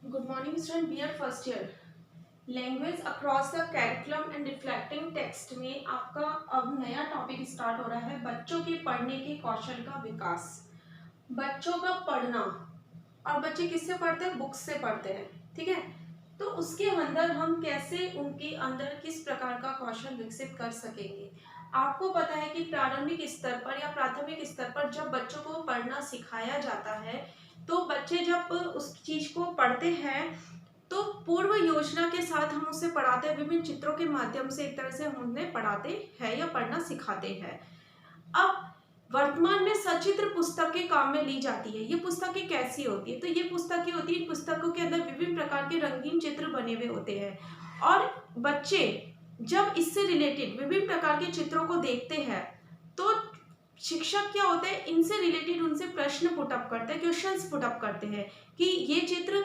Good morning student, BA first year language across the curriculum and reflecting text में आपका अब नया topic start हो रहा है बच्चों के पढ़ने के कौशल का विकास। बच्चों का पढ़ना, और बच्चे किससे पढ़ते हैं? बुक्स से पढ़ते हैं, ठीक है। तो उसके अंदर हम कैसे उनके अंदर किस प्रकार का कौशल विकसित कर सकेंगे। आपको पता है कि प्रारंभिक स्तर पर या प्राथमिक स्तर पर जब बच्चों को पढ़ना सिखाया जाता है तो बच्चे जब उस चीज को पढ़ते हैं तो पूर्व योजना के साथ हम उसे पढ़ाते हैं, विभिन्न चित्रों के माध्यम से एक तरह से हम उन्हें पढ़ाते हैं या पढ़ना सिखाते हैं। अब वर्तमान में सचित्र पुस्तकें काम में ली जाती है। ये पुस्तकें कैसी होती है? तो ये पुस्तकें होती है, पुस्तकों के अंदर विभिन्न प्रकार के रंगीन चित्र बने हुए होते हैं और बच्चे जब इससे रिलेटेड विभिन्न प्रकार के चित्रों को देखते हैं तो शिक्षक क्या होते हैं, इनसे रिलेटेड उनसे प्रश्न पुटअप करते हैं, क्वेश्चंस पुटअप करते हैं कि ये चित्र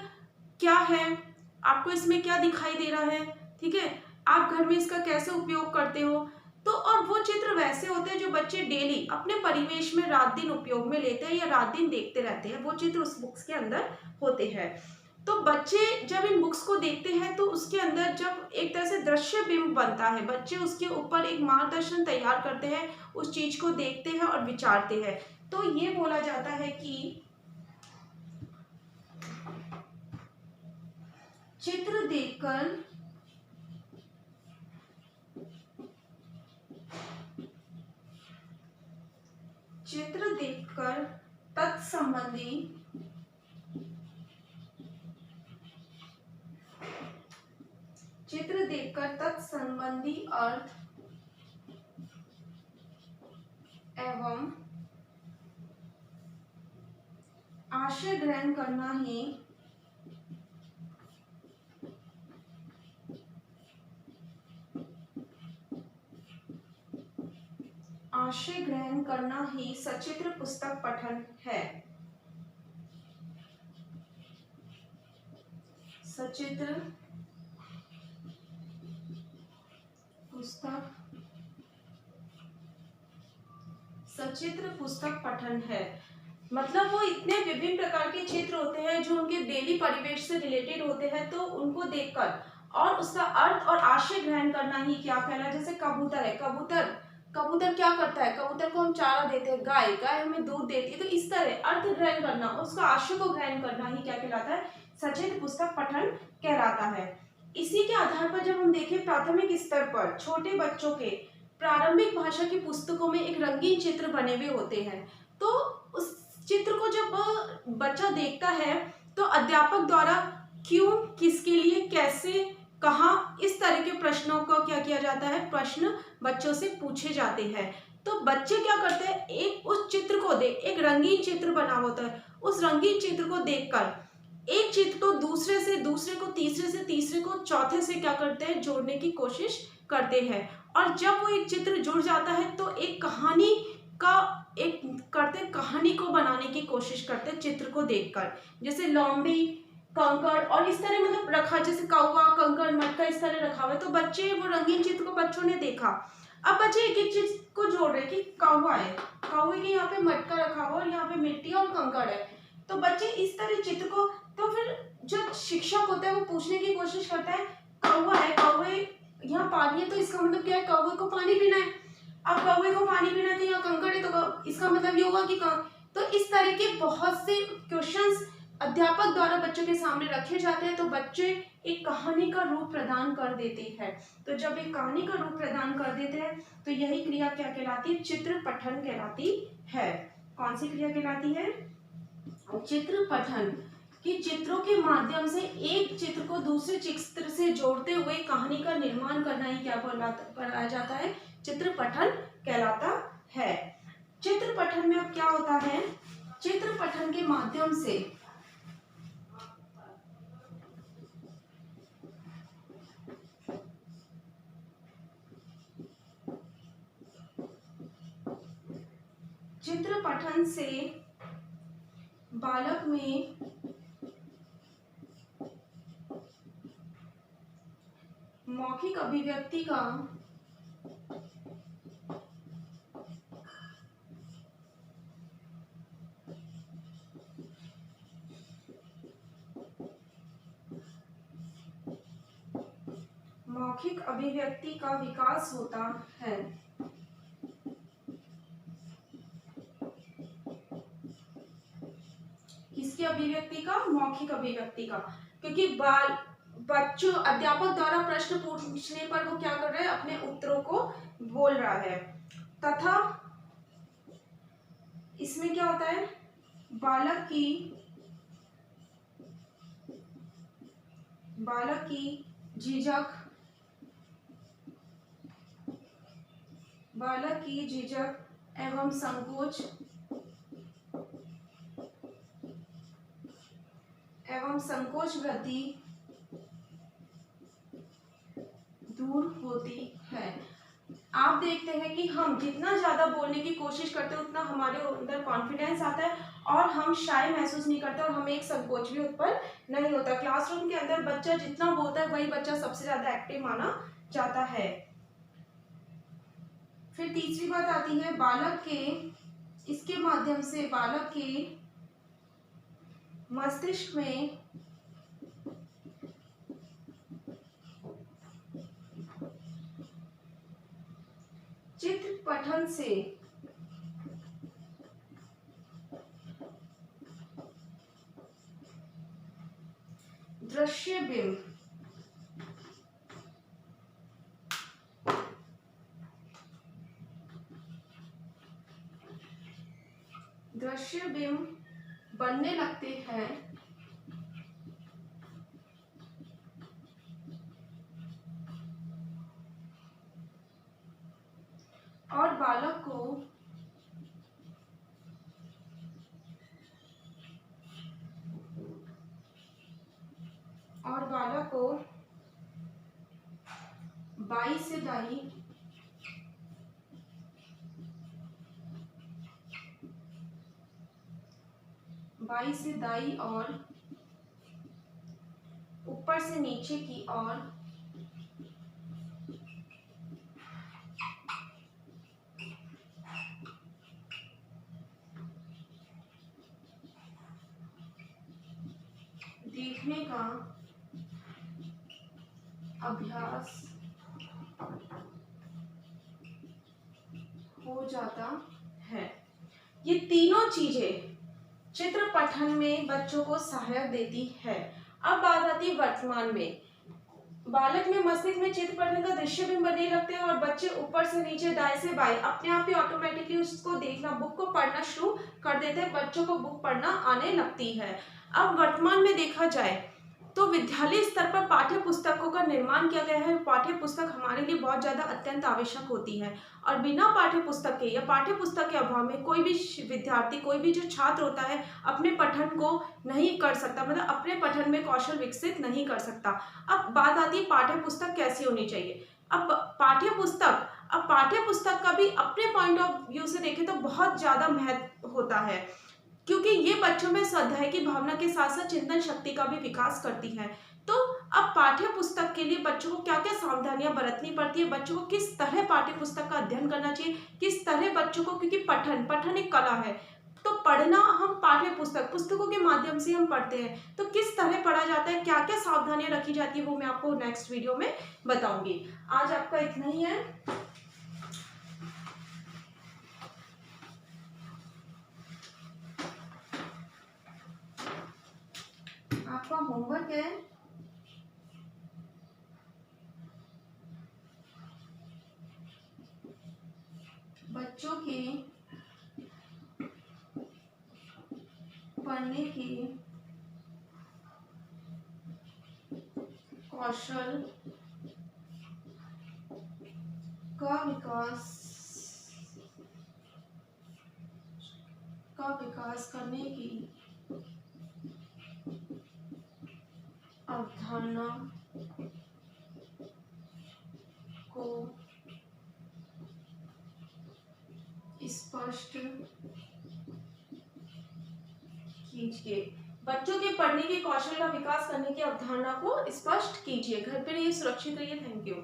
क्या है, आपको इसमें क्या दिखाई दे रहा है, ठीक है, आप घर में इसका कैसे उपयोग करते हो। तो और वो चित्र वैसे होते हैं जो बच्चे डेली अपने परिवेश में रात दिन उपयोग में लेते हैं या रात दिन देखते रहते हैं, वो चित्र उस बुक्स के अंदर होते हैं। तो बच्चे जब इन बुक्स को देखते हैं तो उसके अंदर जब एक तरह से दृश्य बिंब बनता है, बच्चे उसके ऊपर एक मार्गदर्शन तैयार करते हैं, उस चीज को देखते हैं और विचारते हैं। तो ये बोला जाता है कि चित्र देखकर तत्संबंधी अर्थ एवं आशय ग्रहण करना ही सचित्र पुस्तक पठन है। सचित्र पुस्तक पठन है मतलब वो इतने विभिन्न प्रकार के चित्र होते हैं जो उनके डेली परिवेश से रिलेटेड होते हैं, तो उनको देखकर और उसका अर्थ और आशय ग्रहण करना ही क्या कहला। जैसे कबूतर है, कबूतर क्या करता है, कबूतर को हम चारा देते हैं, गाय हमें दूध देती है, तो इस तरह अर्थ ग्रहण करना, उसका आशय को ग्रहण करना ही क्या कहलाता है, सचित्र पुस्तक पठन कहलाता है। इसी के आधार पर जब हम देखें प्राथमिक स्तर पर छोटे बच्चों के प्रारंभिक भाषा की पुस्तकों में एक रंगीन चित्र बने हुए होते हैं, तो उस चित्र को जब बच्चा देखता है तो अध्यापक द्वारा क्यों, किसके लिए, कैसे, कहाँ, इस तरह के प्रश्नों को क्या किया जाता है, प्रश्न बच्चों से पूछे जाते हैं। तो बच्चे क्या करते हैं, एक उस चित्र को देख, एक रंगीन चित्र बना होता है, उस रंगीन चित्र को देखकर एक चित्र को दूसरे से दूसरे को, तीसरे से तीसरे को, चौथे से क्या करते हैं, जोड़ने की कोशिश करते हैं। और जब वो एक चित्र जुड़ जाता है तो एक कहानी का कहानी को बनाने की कोशिश करते हैं चित्र को देखकर। जैसे लौंडी, कंकड़ और इस तरह मतलब रखा, जैसे कौवा, कंकड़, मटका इस तरह रखा हुआ है, तो बच्चे वो रंगीन चित्र को बच्चों ने देखा। अब बच्चे एक एक चीज को जोड़ रहे कि कौवा है, कौवे के यहाँ पे मटका रखा हुआ और यहाँ पे मिट्टी और कंकड़ है, तो बच्चे इस तरह चित्र को, तो फिर जो शिक्षक होता है वो पूछने की कोशिश करता है, कौवा है, कौवे यहाँ पानी है तो इसका मतलब क्या है, कौवे को पानी पीना है। अब कौवे को पानी पीना है तो यहाँ कंकड़ है तो इसका मतलब ये होगा कि तो इस तरह के बहुत से क्वेश्चंस अध्यापक द्वारा बच्चों के सामने रखे जाते हैं, तो बच्चे एक कहानी का रूप प्रदान कर देते हैं। तो जब एक कहानी का रूप प्रदान कर देते हैं तो यही क्रिया क्या कहलाती है, चित्र पठन कहलाती है। कौन सी क्रिया कहलाती है, चित्र पठन। कि चित्रों के माध्यम से एक चित्र को दूसरे चित्र से जोड़ते हुए कहानी का निर्माण करना ही क्या कराया जाता है, चित्र पठन कहलाता है। चित्र पठन में अब क्या होता है, चित्र पठन के माध्यम से बालक में मौखिक अभिव्यक्ति का मौखिक अभिव्यक्ति का विकास होता है। किसकी अभिव्यक्ति का? मौखिक अभिव्यक्ति का। क्योंकि बच्चों अध्यापक द्वारा प्रश्न पूछने पर वो क्या कर रहे हैं? अपने उत्तरों को बोल रहा है। तथा इसमें क्या होता है? बालक की झिझक एवं संकोच वृत्ति दूर होती है। आप देखते हैं कि हम जितना ज्यादा बोलने की कोशिश करते हैं उतना हमारे अंदर कॉन्फिडेंस आता है और हम शाय महसूस नहीं करते और हमें एक संकोच भी उत्पन्न नहीं होता। क्लासरूम के अंदर बच्चा जितना बोलता है वही बच्चा सबसे ज्यादा एक्टिव माना जाता है। फिर तीसरी बात आती है इसके माध्यम से बालक के मस्तिष्क में चित्र पठन से दृश्य बिंब बनने लगते हैं और बालक को बाई से दाई और ऊपर से नीचे की ओर देखने का अभ्यास हो जाता है। ये तीनों चीजें चित्र पठन में बच्चों को सहायक देती है। अब बात आती है वर्तमान में। बालक में मस्तिष्क में चित्र पठन का दृश्य बिंब बनने लगते हैं और बच्चे ऊपर से नीचे दाएं से बाएं अपने आप ही ऑटोमेटिकली उसको देखना, बुक को पढ़ना शुरू कर देते हैं। बच्चों को बुक पढ़ना आने लगती है। अब वर्तमान में देखा जाए तो विद्यालय स्तर पर पाठ्य पुस्तकों का निर्माण किया गया है। पाठ्य पुस्तक हमारे लिए बहुत ज़्यादा अत्यंत आवश्यक होती है और बिना पाठ्य पुस्तक के या पाठ्य पुस्तक के अभाव में कोई भी विद्यार्थी, कोई भी जो छात्र होता है अपने पठन को नहीं कर सकता, मतलब अपने पठन में कौशल विकसित नहीं कर सकता। अब बात आती है पाठ्य पुस्तक कैसी होनी चाहिए। अब पाठ्य पुस्तक का भी अपने पॉइंट ऑफ व्यू से देखें तो बहुत ज़्यादा महत्व होता है, क्योंकि ये बच्चों में स्वाध्याय की भावना के साथ साथ चिंतन शक्ति का भी विकास करती है। तो अब पाठ्य पुस्तक के लिए बच्चों को क्या क्या सावधानियां बरतनी पड़ती है, बच्चों को किस तरह पाठ्य पुस्तक का अध्ययन करना चाहिए, किस तरह बच्चों को, क्योंकि पठन एक कला है, तो पढ़ना हम पाठ्य पुस्तकों के माध्यम से हम पढ़ते हैं, तो किस तरह पढ़ा जाता है, क्या क्या सावधानियां रखी जाती है, वो मैं आपको नेक्स्ट वीडियो में बताऊंगी। आज आपका इतना ही है। आपका होमवर्क है बच्चों के पढ़ने के कौशल का विकास करने की अवधारणा को स्पष्ट कीजिए। बच्चों के पढ़ने के कौशल का विकास करने की अवधारणा को स्पष्ट कीजिए। घर पे रहिए, सुरक्षित रहिए। Thank you.